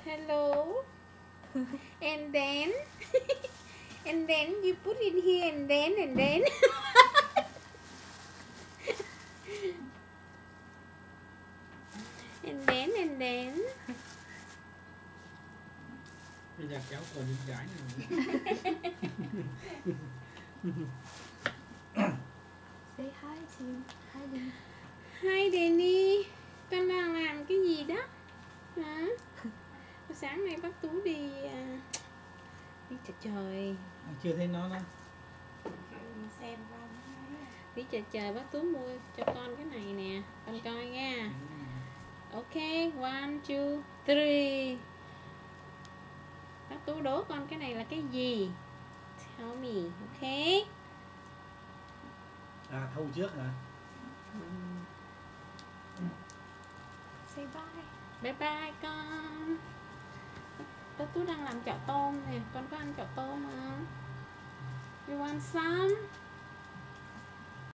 Hello. And then and then you put in here and then and then bây giờ kéo còn những gái này. Say hi to Danny. Hi Danny. Con đang làm cái gì đó hả? Sáng nay bác Tú đi chợ trời. Chưa thấy nó đâu. Xem con. Đi chợ trời bác Tú mua cho con cái này nè, con coi nha. Ok, 1, 2, 3. Bác Tú đố con cái này là cái gì? Tell me, ok? À, thâu trước hả? Say bye. Bye bye con. Bác Tú đang làm chảo tôm nè, con có ăn chảo tôm không? You want some?